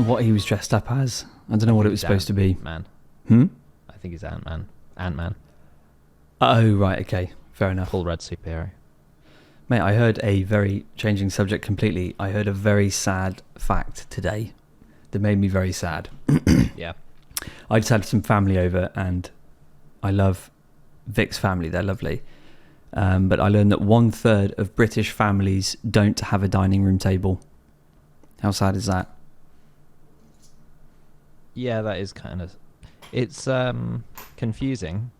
what he was dressed up as. I don't know what it was supposed to be. Man. I think he's Ant-Man. Ant-Man. Oh, right, okay. Fair enough. Full red superhero. Mate, I heard changing subject completely, I heard a very sad fact today that made me very sad. Yeah. I just had some family over, and I love Vic's family. They're lovely. But I learned that 1/3 of British families don't have a dining room table. How sad is that? Yeah, that is kind of... It's confusing.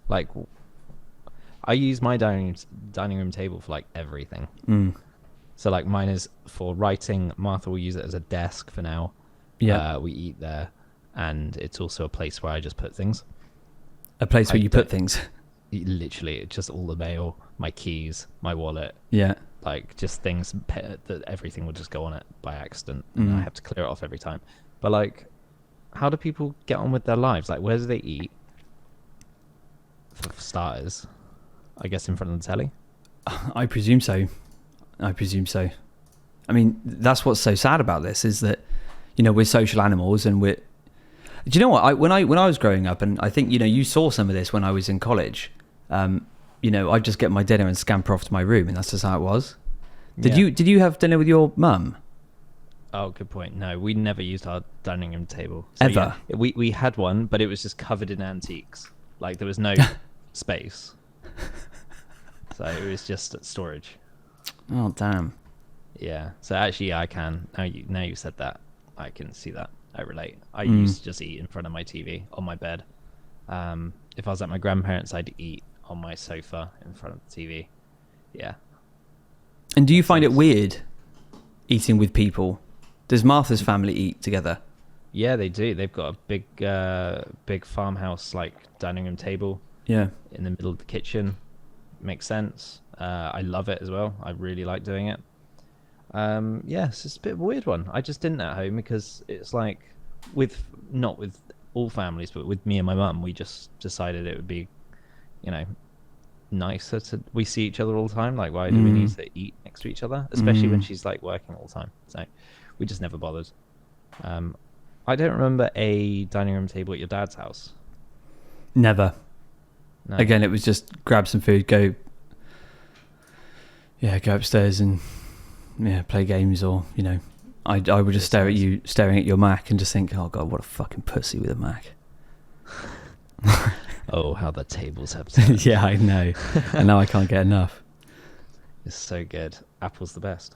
Like, I use my dining room table for, like, everything. So, like, mine is for writing. Martha will use it as a desk for now. Yeah. We eat there. And it's also a place where I just put things. A place where you put things? Literally, it's just all the mail, my keys, my wallet. Yeah. Like, just things that everything will just go on it by accident. And I have to clear it off every time. But, like, how do people get on with their lives? Like, where do they eat? For starters, I guess in front of the telly. I presume so. I mean, that's what's so sad about this, is that, you know, we're social animals, and we're... Do you know what? When I was growing up, and I think, you know, you saw some of this when I was in college, you know, I'd just get my dinner and scamper off to my room, and that's just how it was. Did you have dinner with your mum? Oh, good point. No, we never used our dining room table. So, ever? Yeah, we had one, but it was just covered in antiques. Like, there was no space. So it was just storage. Oh, damn. Yeah. So actually, I can. Now you said that, I can see that. I relate. I used to just eat in front of my TV on my bed. If I was at my grandparents', I'd eat on my sofa in front of the TV. Yeah. And do you find it weird eating with people? Does Martha's family eat together? Yeah, they do. They've got a big farmhouse like dining room table. Yeah. In the middle of the kitchen. Makes sense. I love it as well. I really like doing it. Yeah, it's just a bit of a weird one. I just didn't at home because it's like, not with all families, but with me and my mum, we just decided it would be, you know, nicer to... We see each other all the time. Like, why do we need to eat next to each other? Especially when she's, like, working all the time. So we just never bothered. I don't remember a dining room table at your dad's house. Never. No. Again, it was just grab some food, go upstairs and play games, or, you know, I would just staring at your Mac and just think, oh god, what a fucking pussy with a Mac. Oh, how the tables have turned. Yeah, I know. And now I can't get enough. It's so good. Apple's the best.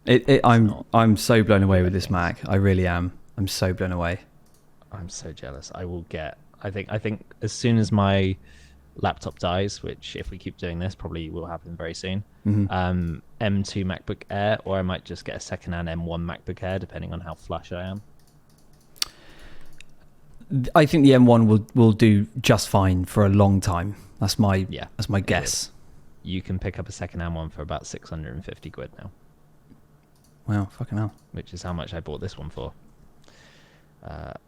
I'm so blown away with this Mac. I really am. I'm so blown away. I'm so jealous. I will get... I think as soon as my laptop dies, which if we keep doing this probably will happen very soon, M2 MacBook Air, or I might just get a second-hand M1 MacBook Air, depending on how flush I am. I think the M1 will do just fine for a long time. That's my guess. You can pick up a second-hand one for about 650 quid now. Wow, fucking hell. Which is how much I bought this one for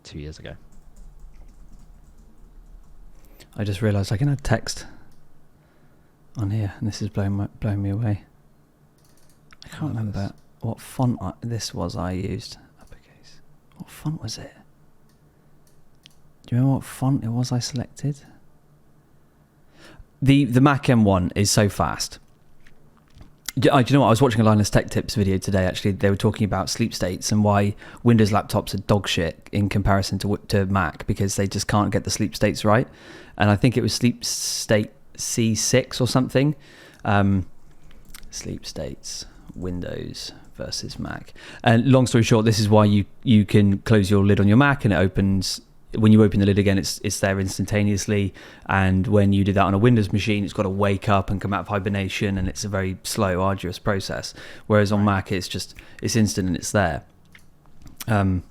2 years ago. I just realised I can add text on here, and this is blowing me away. I can't remember what font this was I used. Uppercase. What font was it? Do you remember what font it was I selected? The Mac M1 is so fast. Do you know what? I was watching a Linus Tech Tips video today, actually. They were talking about sleep states and why Windows laptops are dog shit in comparison to Mac, because they just can't get the sleep states right. And I think it was sleep state C6 or something. Sleep states, Windows versus Mac. And long story short, this is why you can close your lid on your Mac and it opens... When you open the lid again, it's there instantaneously. And when you do that on a Windows machine, it's got to wake up and come out of hibernation, and it's a very slow, arduous process. Whereas on Mac, it's instant and it's there. And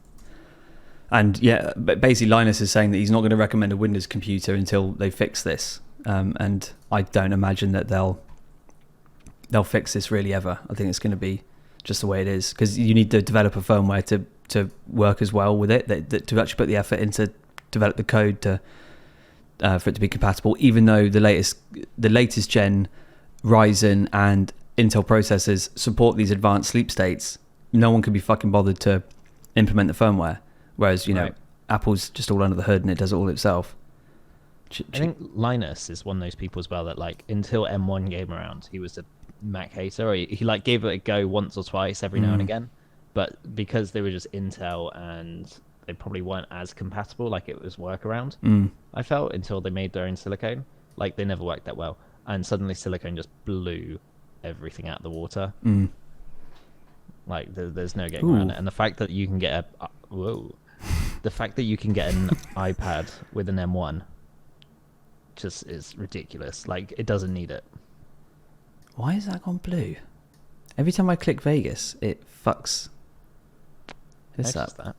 yeah, basically Linus is saying that he's not going to recommend a Windows computer until they fix this. And I don't imagine that they'll fix this really ever. I think it's going to be just the way it is, because you need the developer firmware to work as well with it, that to actually put the effort into develop the code to for it to be compatible. Even though the latest gen Ryzen and Intel processors support these advanced sleep states, no one can be fucking bothered to implement the firmware. Whereas, Right. Apple's just all under the hood and it does it all itself. I think Linus is one of those people as well that like until M1 came around, he was a Mac hater. Or he like gave it a go once or twice every now and again, but because they were just Intel and they probably weren't as compatible, like it was workaround. I felt until they made their own silicone, like they never worked that well, and suddenly silicone just blew everything out of the water. Like there's no getting around it, and the fact that you can get the fact that you can get an iPad with an M1 just is ridiculous. Like it doesn't need it. Why is that gone blue? Every time I click Vegas, it fucks this up. Noticed that.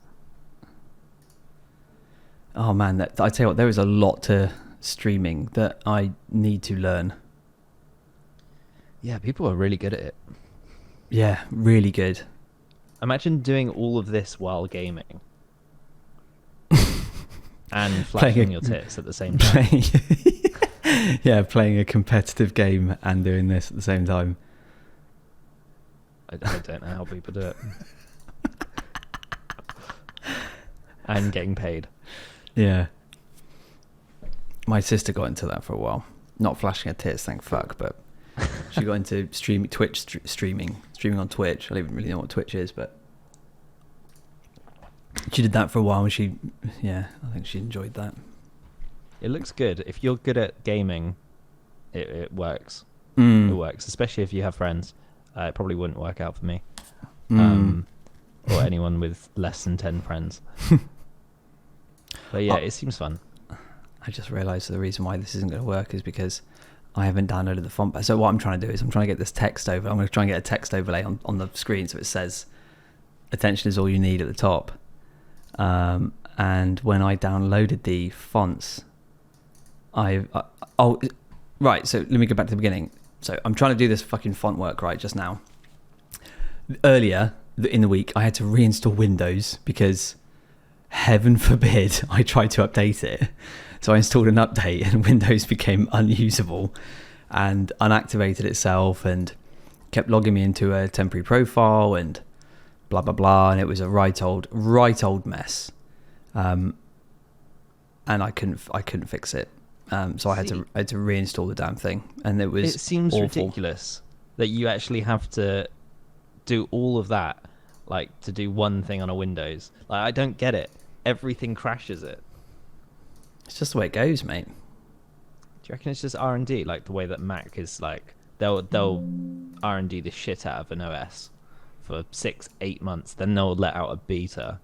Oh man, I tell you what, there is a lot to streaming that I need to learn. Yeah, people are really good at it. Yeah, really good. Imagine doing all of this while gaming. And flashing your tits at the same time. Playing a competitive game and doing this at the same time. I don't know how people do it. And getting paid. Yeah. My sister got into that for a while. Not flashing her tits, thank fuck, but she got into streaming on Twitch. I don't even really know what Twitch is, but she did that for a while and I think she enjoyed that. It looks good. If you're good at gaming, it works. Mm. It works, especially if you have friends. It probably wouldn't work out for me. Or anyone with less than 10 friends. But yeah, it seems fun. I just realised the reason why this isn't going to work is because I haven't downloaded the font. So what I'm trying to do is I'm trying to get this text over. I'm going to try and get a text overlay on the screen so it says attention is all you need at the top. And when I downloaded the fonts, right, so let me go back to the beginning. So I'm trying to do this fucking font work right just now. Earlier in the week, I had to reinstall Windows because heaven forbid I tried to update it. So I installed an update and Windows became unusable and unactivated itself and kept logging me into a temporary profile and blah, blah, blah. And it was a right old mess. And I couldn't fix it. So I had to reinstall the damn thing, and it seems awful. ridiculous that you actually have to do all of that, like to do one thing on a Windows. Like I don't get it. Everything crashes it. It's just the way it goes, mate. Do you reckon it's just R&D, like the way that Mac is like they'll R&D the shit out of an OS for 6-8 months, then they'll let out a beta,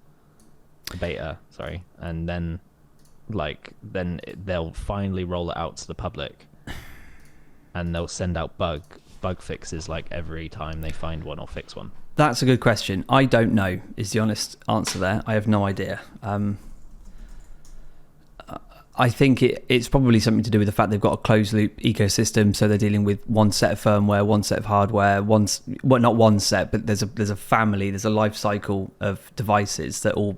and then they'll finally roll it out to the public, and they'll send out bug fixes like every time they find one or fix one. That's a good question. I don't know is the honest answer there. I have no idea. I think it's probably something to do with the fact they've got a closed loop ecosystem, so they're dealing with one set of firmware, one set of hardware, not one set, but there's a family, there's a life cycle of devices that all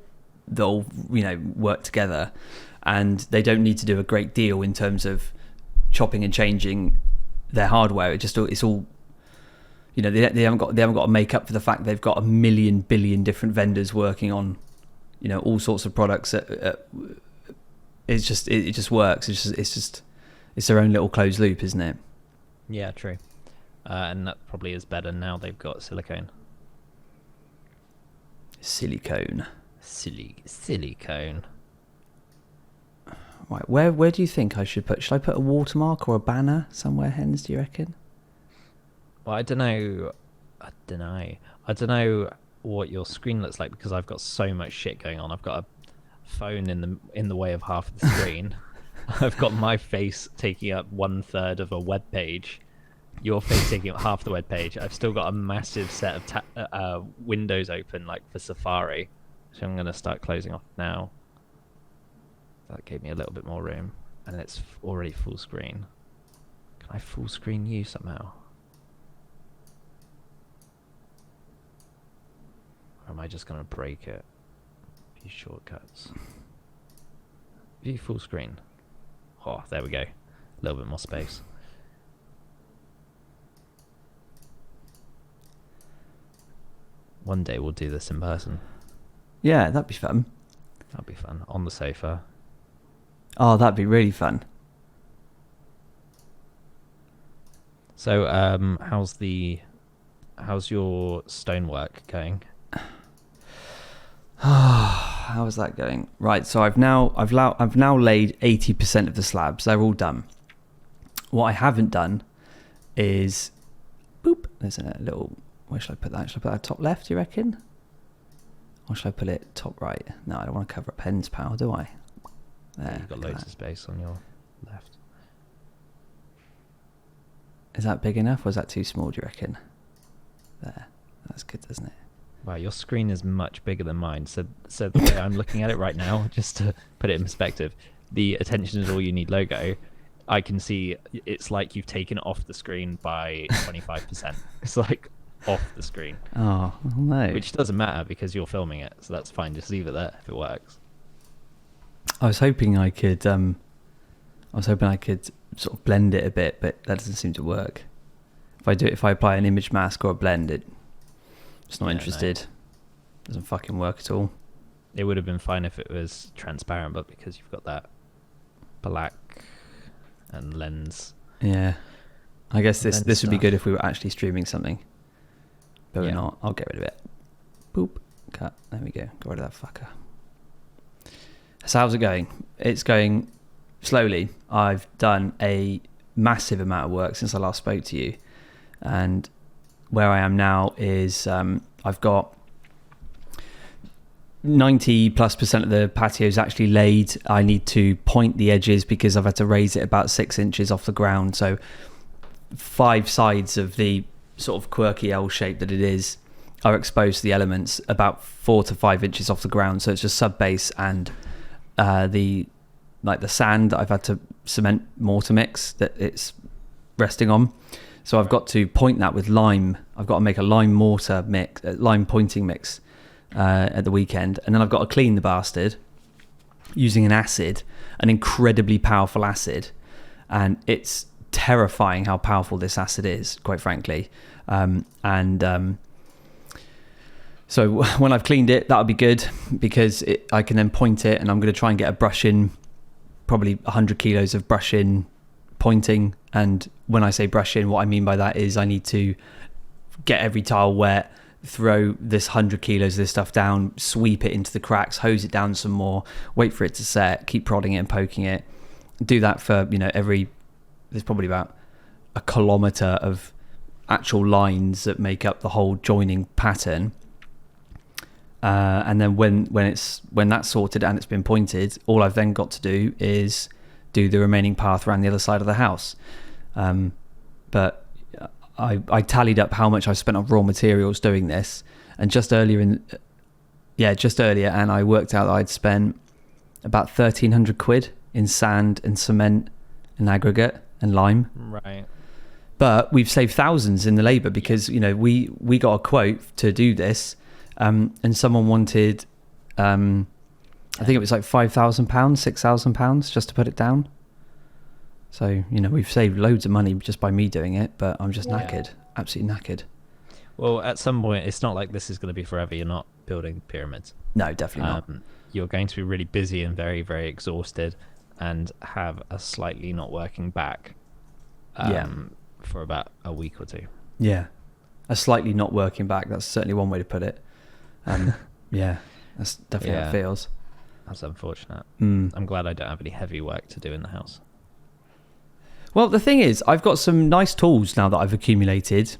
work together, and they don't need to do a great deal in terms of chopping and changing their hardware. It's all they haven't got to make up for the fact they've got 1 million billion different vendors working on all sorts of products. It just works. It's their own little closed loop, isn't it? Yeah, true. And that probably is better now they've got silicone. Silicone. Silicone. Right, where do you think I should put? Should I put a watermark or a banner somewhere, Hens, do you reckon? Well, I don't know what your screen looks like because I've got so much shit going on. I've got a phone in the way of half of the screen. I've got my face taking up 1/3 of a web page, your face taking up half the web page. I've still got a massive set of windows open, like for Safari, so I'm going to start closing off now. That gave me a little bit more room, and it's already full screen. Can I full screen you somehow? Or am I just going to break it? View shortcuts. View full screen. Oh, there we go. A little bit more space. One day we'll do this in person. Yeah, that'd be fun. That'd be fun on the sofa. Oh, that'd be really fun. So, how's your stonework going? How is that going? Right, so I've now laid 80% of the slabs. They're all done. What I haven't done is, boop. There's a little. Where should I put that? Should I put that top left? Do you reckon? Or should I put it top right? No, I don't want to cover up Penn's power, do I? There. You've got loads of space on your left. Is that big enough, or is that too small? Do you reckon? There. That's good, isn't it? Wow, your screen is much bigger than mine. So the way I'm looking at it right now, just to put it in perspective, the attention is all you need logo, I can see it's like you've taken it off the screen by 25%. It's like off the screen. Oh, no. Which doesn't matter because you're filming it, so that's fine. Just leave it there if it works. I was hoping I could sort of blend it a bit, but that doesn't seem to work. If I apply an image mask or a blend, it's not interested. No. Doesn't fucking work at all. It would have been fine if it was transparent, but because you've got that black and lens. Yeah. I guess this would be good if we were actually streaming something. But we're not. I'll get rid of it. Boop. Cut. There we go. Got rid of that fucker. So how's it going? It's going slowly. I've done a massive amount of work since I last spoke to you. And where I am now is I've got 90+% of the patio is actually laid. I need to point the edges because I've had to raise it about 6 inches off the ground. So 5 sides of the sort of quirky L shape that it is are exposed to the elements about 4 to 5 inches off the ground. So it's just sub base and the sand that I've had to cement mortar mix that it's resting on. So I've got to point that with lime. I've got to make a lime mortar mix, lime pointing mix at the weekend. And then I've got to clean the bastard using an incredibly powerful acid. And it's terrifying how powerful this acid is, quite frankly. So when I've cleaned it, that'll be good because I can then point it, and I'm going to try and get a brush in, probably 100 kilos of brush in pointing. And when I say brush in, what I mean by that is I need to get every tile wet, throw this 100 kilos of this stuff down, sweep it into the cracks, hose it down some more, wait for it to set, keep prodding it and poking it. Do that for, there's probably about a kilometre of actual lines that make up the whole joining pattern. And then when that's sorted and it's been pointed, all I've then got to do is do the remaining path around the other side of the house. But I tallied up how much I spent on raw materials doing this, and just earlier, and I worked out that I'd spent about 1,300 quid in sand and cement and aggregate and lime. Right. But we've saved thousands in the labour because we got a quote to do this. And someone wanted, I think it was like £5,000, £6,000 just to put it down. So, we've saved loads of money just by me doing it, but I'm just knackered, absolutely knackered. Well, at some point, it's not like this is going to be forever. You're not building pyramids. No, definitely not. You're going to be really busy and very, very exhausted and have a slightly not working back for about a week or two. Yeah, a slightly not working back. That's certainly one way to put it. Yeah, that's definitely how it feels. That's unfortunate. I'm glad I don't have any heavy work to do in the house. Well, the thing is, I've got some nice tools now that I've accumulated.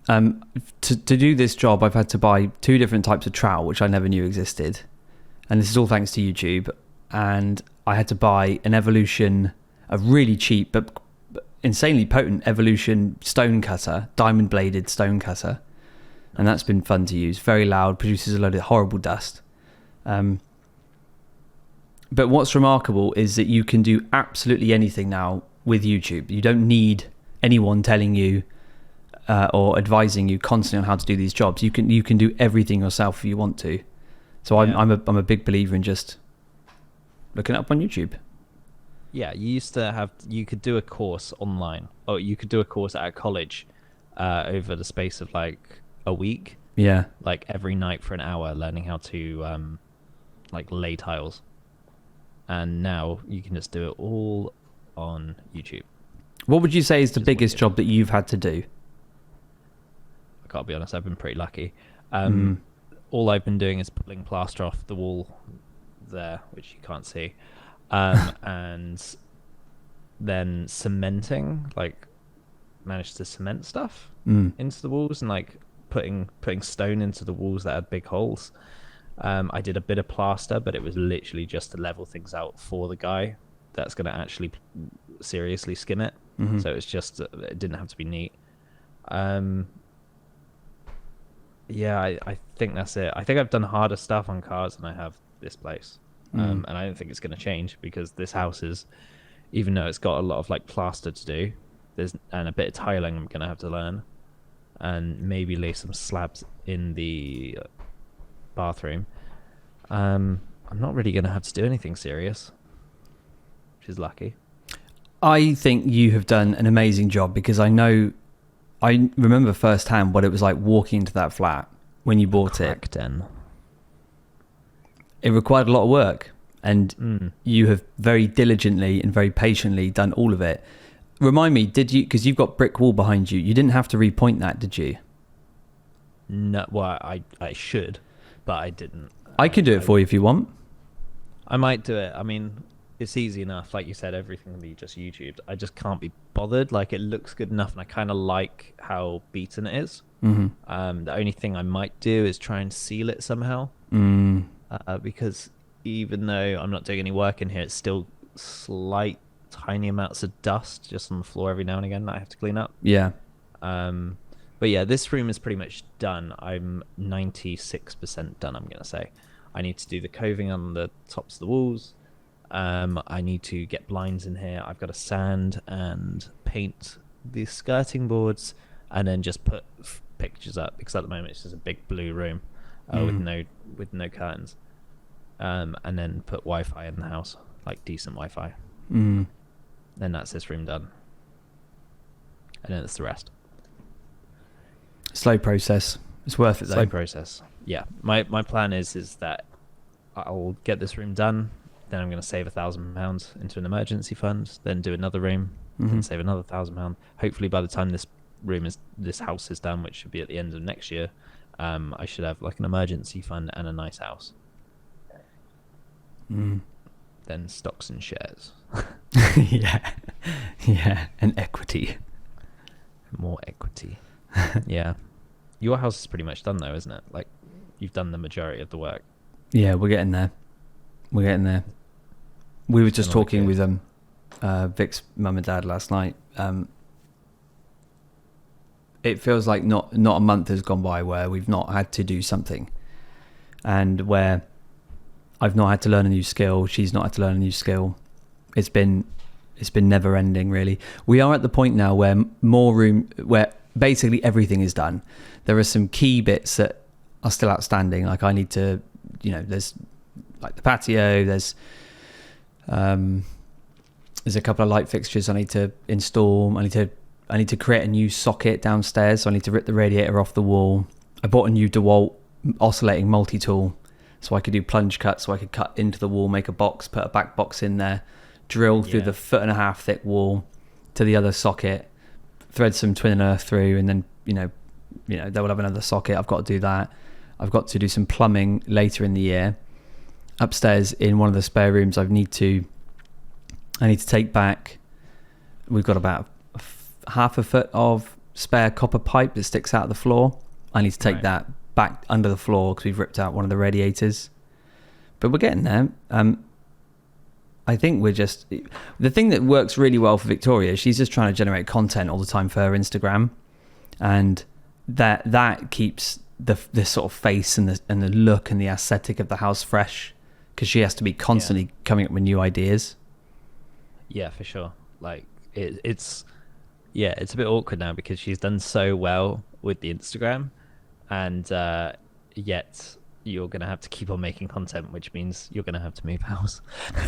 To do this job, I've had to buy 2 different types of trowel, which I never knew existed. And this is all thanks to YouTube. And I had to buy a really cheap but insanely potent Evolution stone cutter, diamond bladed stone cutter. And that's been fun to use. Very loud, produces a load of horrible dust. But what's remarkable is that you can do absolutely anything now with YouTube. You don't need anyone telling you or advising you constantly on how to do these jobs. You can do everything yourself if you want to. So I'm a big believer in just looking it up on YouTube. Yeah, you could do a course online, or you could do a course at a college over the space of like a week. Yeah, like every night for an hour, learning how to like lay tiles. And now you can just do it all on YouTube. What would you say is the Just biggest wicked. job that you've had to do? I can't be honest, I've been pretty lucky. Mm. All I've been doing is pulling plaster off the wall there, which you can't see, and then cementing, like managed to cement stuff into the walls and like putting stone into the walls that had big holes. I did a bit of plaster, but it was literally just to level things out for the guy that's going to actually seriously skim it. Mm-hmm. So it's just, it didn't have to be neat. Yeah, I think that's it. I think I've done harder stuff on cars than I have this place. And I don't think it's going to change, because this house is, even though it's got a lot of like plaster to do, and a bit of tiling I'm going to have to learn, and maybe lay some slabs in the bathroom. I'm not really going to have to do anything serious, which is lucky. I think you have done an amazing job, because I remember firsthand what it was like walking into that flat when you bought it. Crack den. It required a lot of work, and you have very diligently and very patiently done all of it. Remind me, did you, because you've got brick wall behind you, you didn't have to repoint that, did you? No, well, I should, but I didn't. I can do it for you if you want. I might do it. I mean, it's easy enough. Like you said, everything can be just YouTubed. I just can't be bothered. Like, it looks good enough, and I kind of like how beaten it is. Mm-hmm. The only thing I might do is try and seal it somehow. Because even though I'm not doing any work in here, it's still slight, tiny amounts of dust just on the floor every now and again that I have to clean up. Yeah. But yeah, this room is pretty much done. I'm 96% done, I'm going to say. I need to do the coving on the tops of the walls. I need to get blinds in here. I've got to sand and paint the skirting boards, and then just put pictures up, because at the moment it's just a big blue room with no curtains. And then put Wi-Fi in the house, like decent Wi-Fi. Then that's this room done. And then it's the rest. Slow process. It's worth it though. Slow process. Yeah. My plan is that I'll get this room done. Then I'm going to save £1,000 into an emergency fund. Then do another room. Then save another £1,000. Hopefully, by the time this house is done, which should be at the end of next year, I should have like an emergency fund and a nice house. Then stocks and shares. Yeah, and equity. More equity. Yeah. Your house is pretty much done though, isn't it? Like, you've done the majority of the work. Yeah, we're getting there. We were just talking with Vic's mum and dad last night. It feels like not a month has gone by where we've not had to do something, and where I've not had to learn a new skill. She's not had to learn a new skill. It's been never ending, really. We are at the point now where where basically everything is done. There are some key bits that are still outstanding. Like, I need to, there's like the patio. There's a couple of light fixtures I need to install. I need to create a new socket downstairs. So I need to rip the radiator off the wall. I bought a new DeWalt oscillating multi-tool, so I could do plunge cuts, so I could cut into the wall, make a box, put a back box in there, drill through the 1.5 foot thick wall to the other socket, thread some twin and earth through, and then they will have another socket. I've got to do that. I've got to do some plumbing later in the year. Upstairs in one of the spare rooms, I need to take back. We've got about half a foot of spare copper pipe that sticks out of the floor. I need to take that back under the floor because we've ripped out one of the radiators. But we're getting there. I think the thing that works really well for Victoria, she's just trying to generate content all the time for her Instagram, and that keeps the sort of face and the look and the aesthetic of the house fresh, because she has to be constantly coming up with new ideas. Yeah, for sure. Like, it's a bit awkward now because she's done so well with the Instagram, and yet you're going to have to keep on making content, which means you're going to have to move house.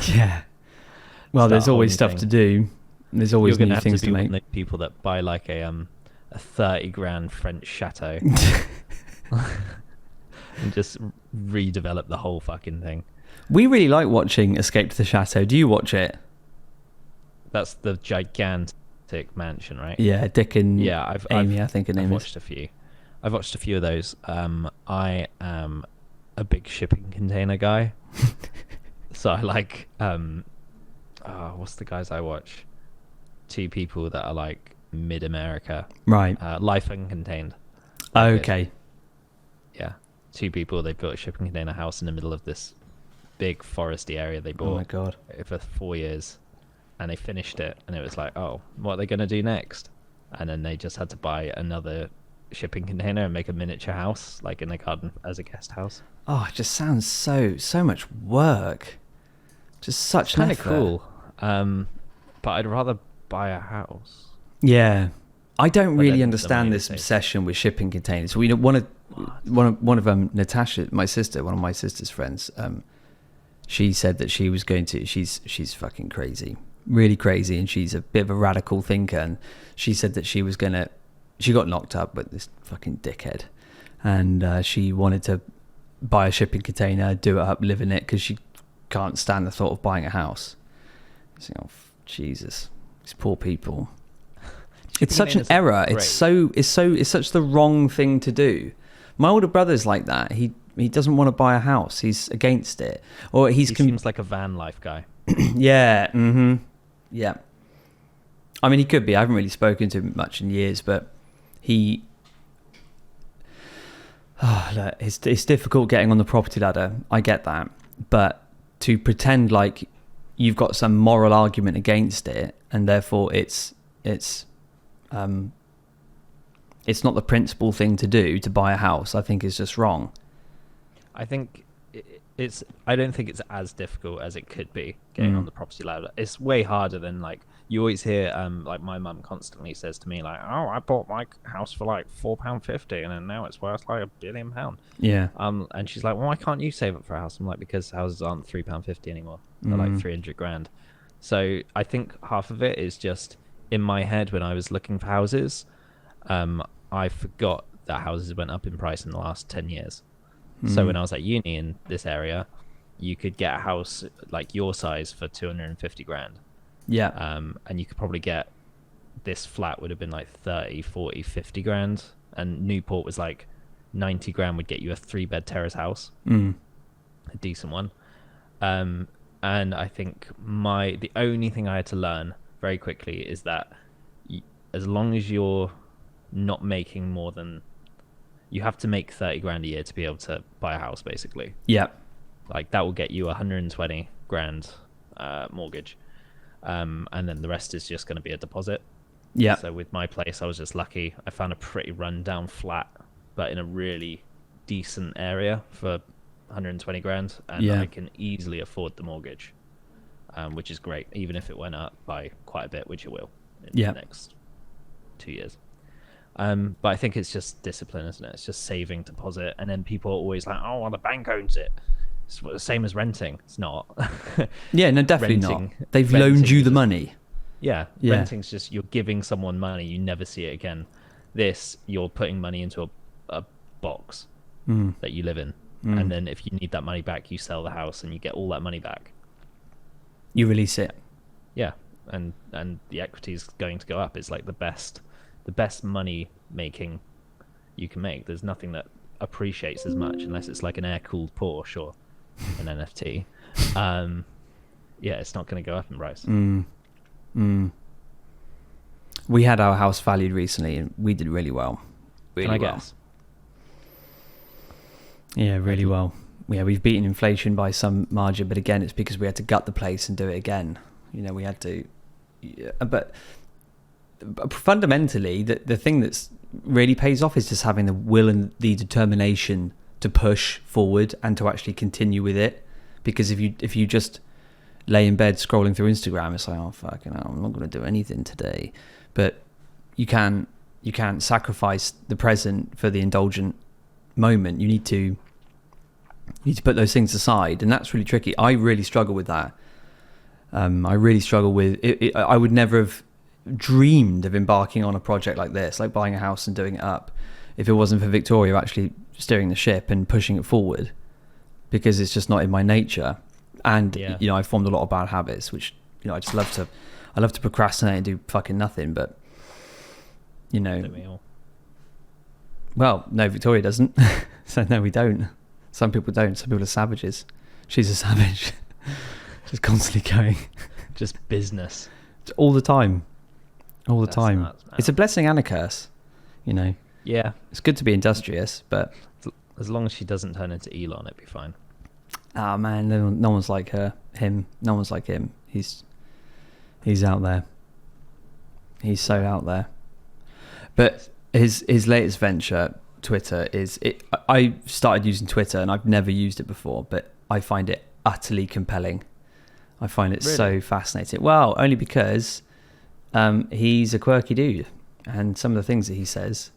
Yeah. Well, there's always stuff to do. There's always new things to make. One of the people that buy like a 30 grand French chateau and just redevelop the whole fucking thing. We really like watching Escape to the Chateau. Do you watch it? That's the gigantic mansion, right? Yeah, Dick and Yeah, Amy, I think her I've name is. watched a few. I've watched a few of those. I am a big shipping container guy, so I like what's the guys I watch? Two people that are like mid-America, Right. Life Uncontained. Okay. Yeah, two people. They built a shipping container house in the middle of this big foresty area they Oh my bought god. for 4 years, and they finished it, and it was like, oh, what are they going to do next? And then they just had to buy another shipping container and make a miniature house, like in the garden as a guest house. Oh, it just sounds so much work. Just such Kind an of effort. cool. But I'd rather buy a house. Yeah. I don't But really then the understand money this saves. obsession with shipping containers. We know one of Natasha, my sister, one of my sister's friends, she said that she was going to she's fucking crazy. Really crazy, and she's a bit of a radical thinker, and she said that she got knocked up with this fucking dickhead, and she wanted to buy a shipping container, do it up, live in it, because she can't stand the thought of buying a house. So, oh, Jesus, these poor people. It's such an error. Great. It's such the wrong thing to do. My older brother's like that. He doesn't want to buy a house. He's against it, or He seems like a van life guy. yeah. Mm-hmm. Yeah. I mean, he could be. I haven't really spoken to him much in years, but he. Look, it's difficult getting on the property ladder. I get that, but to pretend like you've got some moral argument against it, and therefore it's not the principal thing to do to buy a house, I think is just wrong. I think I don't think it's as difficult as it could be getting on the property ladder. It's way harder than, like, you always hear, like my mum constantly says to me, like, oh, I bought my house for like £4.50 and then now it's worth like £1 billion. Yeah. And she's like, well, why can't you save up for a house? I'm like, because houses aren't £3.50 anymore. They're like 300 grand. So I think half of it is just in my head when I was looking for houses. I forgot that houses went up in price in the last 10 years. So when I was at uni in this area, you could get a house like your size for 250 grand. Yeah. And you could probably get, this flat would have been like 30, 40, 50 grand. And Newport was like 90 grand would get you a 3-bed terrace house, a decent one. And I think the only thing I had to learn very quickly is that as long as you're not making more than, you have to make 30 grand a year to be able to buy a house, basically. Yeah. Like that will get you 120 grand mortgage. And then the rest is just going to be a deposit. Yeah. So with my place, I was just lucky. I found a pretty rundown flat, but in a really decent area for 120 grand. And I can easily afford the mortgage, which is great, even if it went up by quite a bit, which it will in the next 2 years. But I think it's just discipline, isn't it? It's just saving deposit. And then people are always like, oh, well, the bank owns it. It's the same as renting. It's not. Yeah, no, definitely not. They've loaned you the money. Yeah. Renting's just, you're giving someone money. You never see it again. This, you're putting money into a box that you live in. And then if you need that money back, you sell the house and you get all that money back. You release it. Yeah. And the equity is going to go up. It's like the best money making you can make. There's nothing that appreciates as much unless it's like an air-cooled Porsche or an NFT. Yeah, it's not going to go up in price. We had our house valued recently and we did really well. Can I guess? Yeah, really well. Yeah, we've beaten inflation by some margin, but again, it's because we had to gut the place and do it again. You know, we had to... But fundamentally, the thing that's really pays off is just having the will and the determination to push forward and to actually continue with it. Because if you just lay in bed scrolling through Instagram, it's like, oh fucking hell, I'm not going to do anything today. But you can't sacrifice the present for the indulgent moment. You need to put those things aside, and that's really tricky. I really struggle with that. I really struggle with it. I would never have dreamed of embarking on a project like this, like buying a house and doing it up, if it wasn't for Victoria actually steering the ship and pushing it forward, because it's just not in my nature. And Yeah. you know, I formed a lot of bad habits, which, you know, I love to procrastinate and do fucking nothing. But you know, Don't we all? well, no, Victoria doesn't. So no, we don't. Some people don't. Some people are savages. She's a savage. Just constantly going. Just business. All the time. All the That's time. nuts, man. It's a blessing and a curse. You know, Yeah. it's good to be industrious, but As long as she doesn't turn into Elon, it'd be fine. ah man, no one's like him. No one's like him. He's out there. He's so out there. But his latest venture, Twitter, I started using Twitter and I've never used it before, but I find it utterly compelling. I find it so Really? fascinating. Well, only because he's a quirky dude, and some of the things that he says,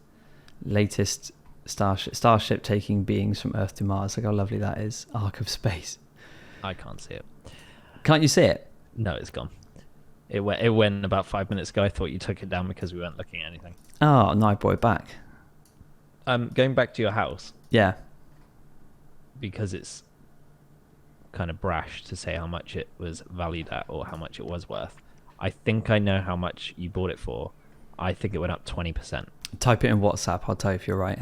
latest starship taking beings from Earth to Mars, like how lovely that is, arc of space. I can't see it. Can't you see it? No, it's gone. It went about 5 minutes ago. I thought you took it down because we weren't looking at anything. Oh no, I brought it back. Going back to your house, Yeah. because it's kind of brash to say how much it was valued at or how much it was worth. I think I know how much you bought it for. I think it went up 20%. Type it in WhatsApp, I'll tell you if you're right.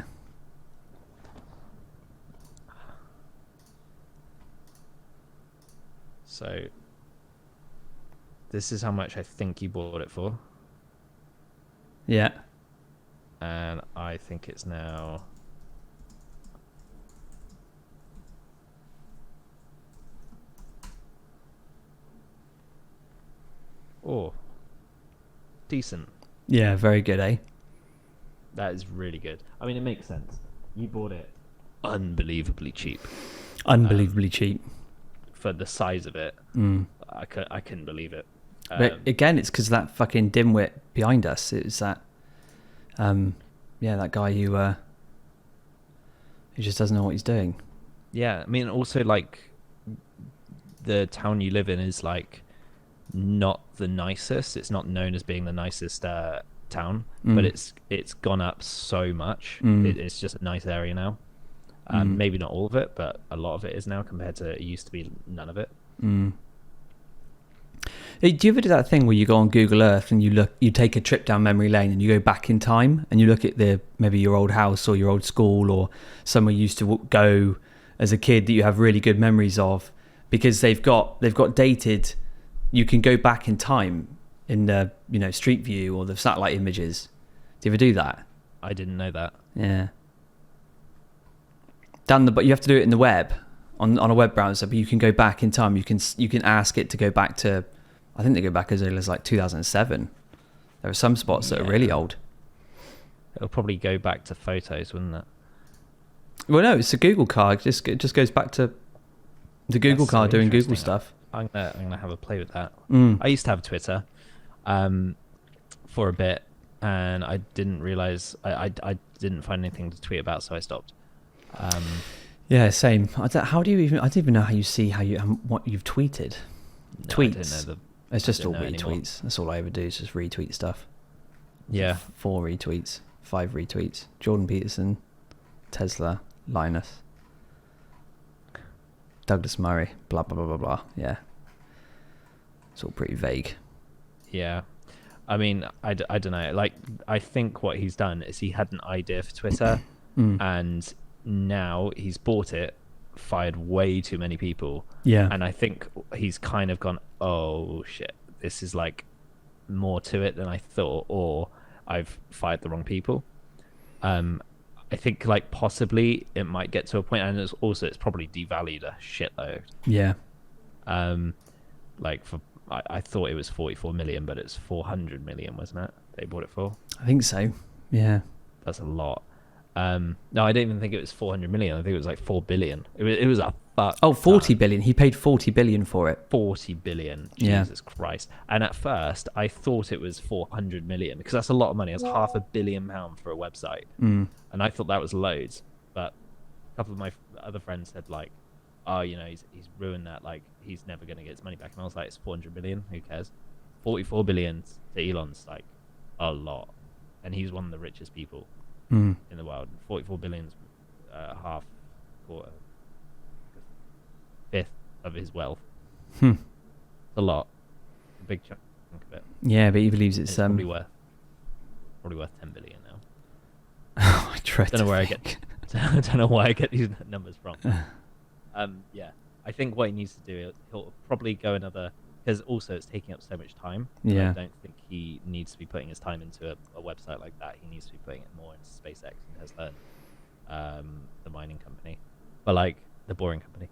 So this is how much I think you bought it for, Yeah. and I think it's now decent. Yeah, very good, eh? That is really good. I mean, it makes sense. You bought it unbelievably cheap Unbelievably cheap. for the size of it. Mm. I couldn't believe it. But again, it's because that fucking dimwit behind us. It was that, that guy who just doesn't know what he's doing. Yeah, I mean, also like the town you live in is like not the nicest. It's not known as being the nicest town, but it's gone up so much. It's just a nice area now. Maybe not all of it, but a lot of it is now compared to it used to be none of it. Hey, do you ever do that thing where you go on Google Earth and you take a trip down memory lane and you go back in time and you look at maybe your old house or your old school or somewhere you used to go as a kid that you have really good memories of, because they've got dated. You can go back in time in the Street View or the satellite images. Do you ever do that? I didn't know that. Yeah. But you have to do it in the web on a web browser. But you can go back in time. You can ask it to go back to. I think they go back as early as like 2007. There are some spots that are really old. It'll probably go back to photos, wouldn't it? Well, no, it's a Google car. It just goes back to the Google That's car so doing Google interesting. stuff. I'm gonna have a play with that. Mm. I used to have Twitter for a bit, and I didn't realize I didn't find anything to tweet about, so I stopped. Yeah, same. I don't even know how you see what you've tweeted. No, Tweets. I don't know It's just all don't know anymore. retweets. That's all I ever do is just retweet stuff. Yeah, 4 retweets, 5 retweets. Jordan Peterson, Tesla, Linus, Douglas Murray, blah, blah, blah, blah, blah. Yeah. It's all pretty vague. yeah. I mean, I don't know. Like, I think what he's done is he had an idea for Twitter, and now he's bought it, fired way too many people. Yeah. And I think he's kind of gone, oh shit, this is like more to it than I thought, or I've fired the wrong people. I think like possibly it might get to a point, and it's probably devalued a shitload. Yeah. Like I thought it was 44 million, but it's 400 million, wasn't it? They bought it for. I think so. Yeah. That's a lot. No, I didn't even think it was 400 million. I think it was like 4 billion. It was a fuck. Oh, 40 billion. He paid 40 billion for it. 40 billion. Yeah. Jesus Christ. And at first, I thought it was 400 million because that's a lot of money. That's £500 million for a website. And I thought that was loads. But a couple of my other friends said, like, oh, he's ruined that. Like, he's never going to get his money back. And I was like, it's 400 million. Who cares? 44 billion to Elon's like a lot. And he's one of the richest people in the world. 44 billion's fifth of his wealth. Hmm. A lot, a big chunk of it. Yeah, but he believes It's it's probably worth 10 billion now. I dread Don't know to where think. I don't know why I get these numbers from. Yeah, I think what he needs to do, he'll probably go another, because also it's taking up so much time. And Yeah. I don't think he needs to be putting his time into a website like that. He needs to be putting it more into SpaceX and Tesla, the mining company, but like the boring company.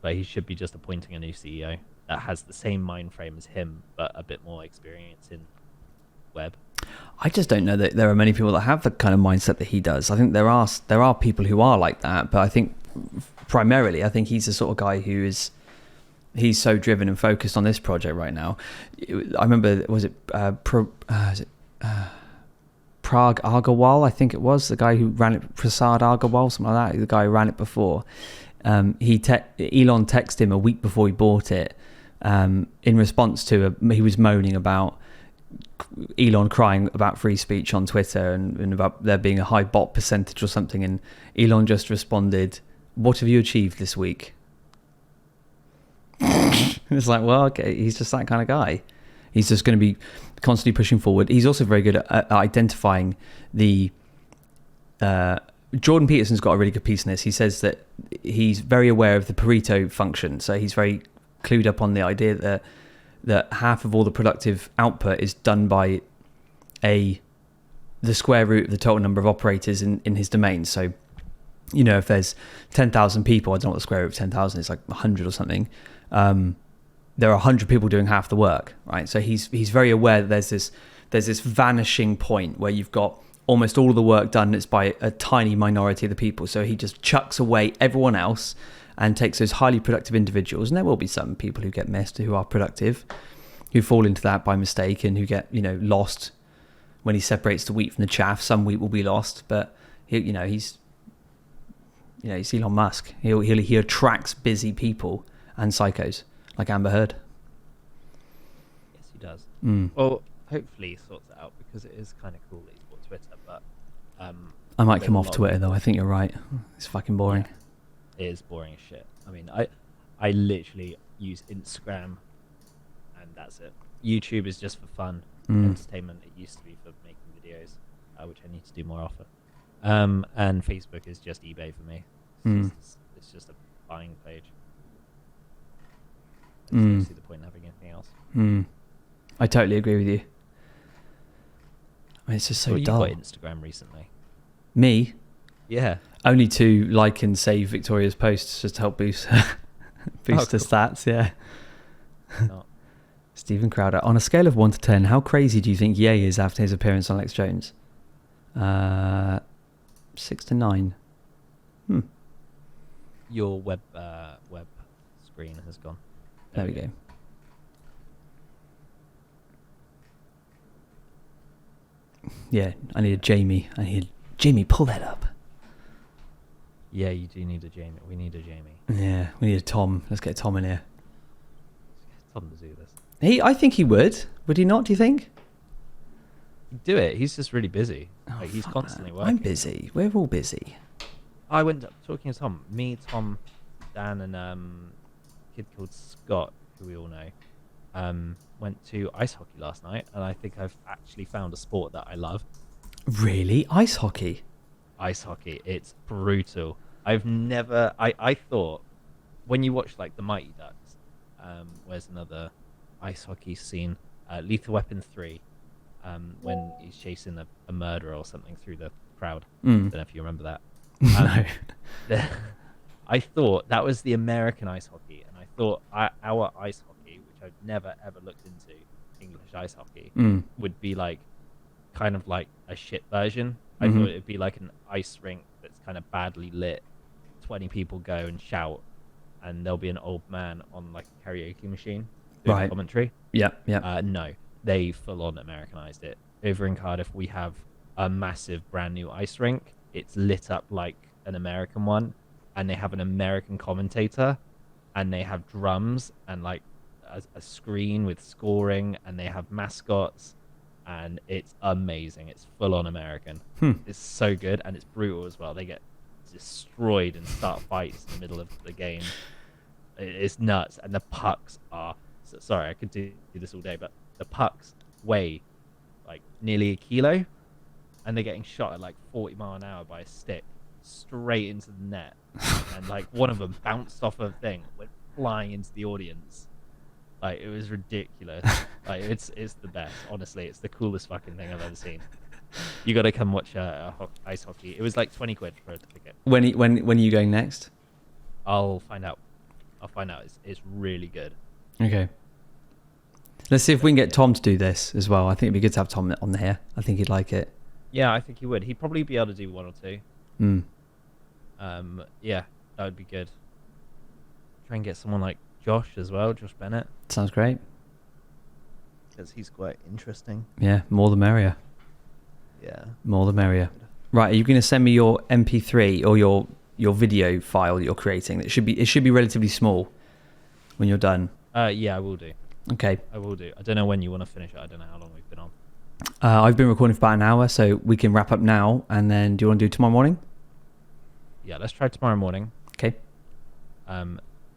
But he should be just appointing a new CEO that has the same mind frame as him, but a bit more experience in web. I just don't know that there are many people that have the kind of mindset that he does. I think there are people who are like that, but I think primarily, I think he's the sort of guy he's so driven and focused on this project right now. I remember, was it Prague Agarwal? I think it was the guy who ran it, Prasad Agarwal, something like that. The guy who ran it before. Elon texted him a week before he bought it, in response to he was moaning about Elon crying about free speech on Twitter and about there being a high bot percentage or something, and Elon just responded, "What have you achieved this week?" It's like, well, okay, he's just that kind of guy. He's just going to be constantly pushing forward. He's also very good at identifying the Jordan Peterson's got a really good piece in this. He says that he's very aware of the Pareto function, so he's very clued up on the idea that half of all the productive output is done by the square root of the total number of operators in his domain. So, you know, if there's 10,000 people, I don't know what the square root of 10,000 is, like 100 or something. There are 100 people doing half the work, right? So he's very aware that there's this vanishing point where you've got almost all of the work done. It's by a tiny minority of the people. So he just chucks away everyone else and takes those highly productive individuals. And there will be some people who get missed, who are productive, who fall into that by mistake and who get, lost when he separates the wheat from the chaff. Some wheat will be lost, but he's Elon Musk. He attracts busy people and psychos like Amber Heard. Yes, he does. Mm. Well, hopefully he sorts it out, because it is kind of cool that he's bought Twitter, but I might come off Twitter though. I think you're right. It's fucking boring. Yeah, it is boring as shit. I mean, I literally use Instagram and that's it. YouTube is just for fun, entertainment. It used to be for making videos, which I need to do more often. And Facebook is just eBay for me. It's just a buying page. I don't see the point in having anything else. I totally agree with you. I mean, it's just so dull. You got Instagram recently? Me? Yeah. Only to like and save Victoria's posts just to help boost her stats. Yeah. No. Stephen Crowder. On a scale of 1 to 10, how crazy do you think Ye is after his appearance on Alex Jones? 6 to 9. Your web screen has gone. There we go. Yeah, I need a Jamie. Jamie, pull that up. Yeah, you do need a Jamie. We need a Jamie. Yeah, we need a Tom. Let's get Tom in here. Tom to do this. I think he would. Would he not, do you think? He'd do it. He's just really busy. He's constantly working. I'm busy. We're all busy. I went up talking to Tom. Me, Tom, Dan, and a kid called Scott, who we all know, went to ice hockey last night, and I think I've actually found a sport that I love. Really? Ice hockey? Ice hockey. It's brutal. I've never... I thought, when you watch, like, the Mighty Ducks, where's another ice hockey scene? Lethal Weapon 3, when he's chasing a murderer or something through the crowd. I don't know if you remember that. No. I thought that was the American ice hockey, and I thought our ice hockey, which I've never ever looked into, English ice hockey, would be like kind of like a shit version. I thought it'd be like an ice rink that's kind of badly lit. 20 people go and shout, and there'll be an old man on like a karaoke machine doing commentary. Yeah. No, they full on Americanized it. Over in Cardiff, we have a massive brand new ice rink. It's lit up like an American one, and they have an American commentator, and they have drums and like a screen with scoring, and they have mascots, and it's amazing. It's full on American. It's so good, and it's brutal as well. They get destroyed and start fights in the middle of the game. It's nuts, and the pucks are. Sorry, I could do this all day, but the pucks weigh like nearly a kilo, and they're getting shot at like 40 mile an hour by a stick straight into the net, and like one of them bounced off a thing, went flying into the audience. Like, it was ridiculous. Like, it's the best. Honestly, it's the coolest fucking thing I've ever seen. You got to come watch ice hockey. It was like 20 quid for a ticket. When are you going next? I'll find out. It's really good. Okay. Let's see if we can get Tom to do this as well. I think it'd be good to have Tom on here. I think he'd like it. Yeah, I think he would. He'd probably be able to do one or two. Yeah, that would be good. Try and get someone like Josh as well, Josh Bennett. Sounds great. Because he's quite interesting. Yeah, more the merrier. Yeah. More the merrier. Right, are you going to send me your MP3 or your video file that you're creating? It should be relatively small when you're done. Yeah, I will do. Okay. I will do. I don't know when you want to finish it. I don't know how long we've been on. I've been recording for about an hour, so we can wrap up now. And then, do you want to do tomorrow morning? Yeah, let's try tomorrow morning. Okay.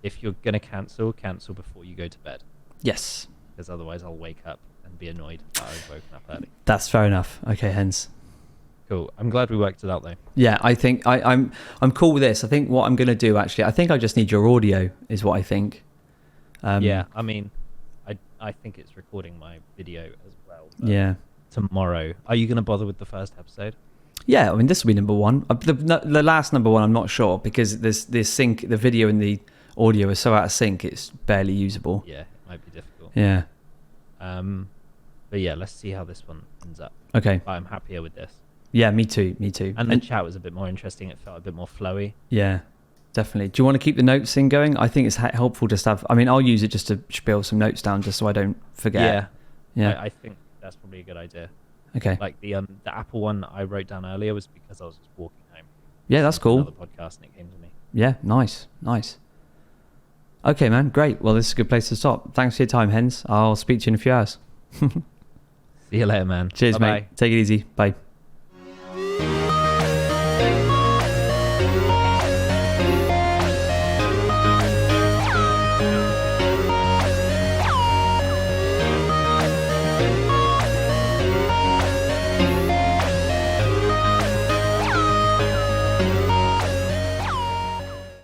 If you're gonna cancel before you go to bed. Yes. Because otherwise, I'll wake up and be annoyed that I've woken up early. That's fair enough. Okay, hence. Cool. I'm glad we worked it out though. Yeah, I think I'm cool with this. I think what I'm gonna do actually, I think I just need your audio, is what I think. Yeah, I mean, I think it's recording my video as well. Yeah. Tomorrow, are you gonna bother with the first episode? Yeah, I mean this will be number one. The last number one, I'm not sure because this sync, the video and the audio is so out of sync, it's barely usable. Yeah, it might be difficult. Yeah. But yeah, let's see how this one ends up. Okay. But I'm happier with this. Yeah, me too. And the chat was a bit more interesting. It felt a bit more flowy. Yeah, definitely. Do you want to keep the notes thing going? I think it's helpful just to have. I mean, I'll use it just to spill some notes down, just so I don't forget. Yeah. I think that's probably a good idea. Okay. Like the Apple one I wrote down earlier was because I was just walking home. Yeah, that's cool. Another podcast and it came to me. Yeah, nice. Okay, man, great. Well, this is a good place to stop. Thanks for your time, Hens. I'll speak to you in a few hours. See you later, man. Cheers, Bye-bye. mate. Take it easy. Bye.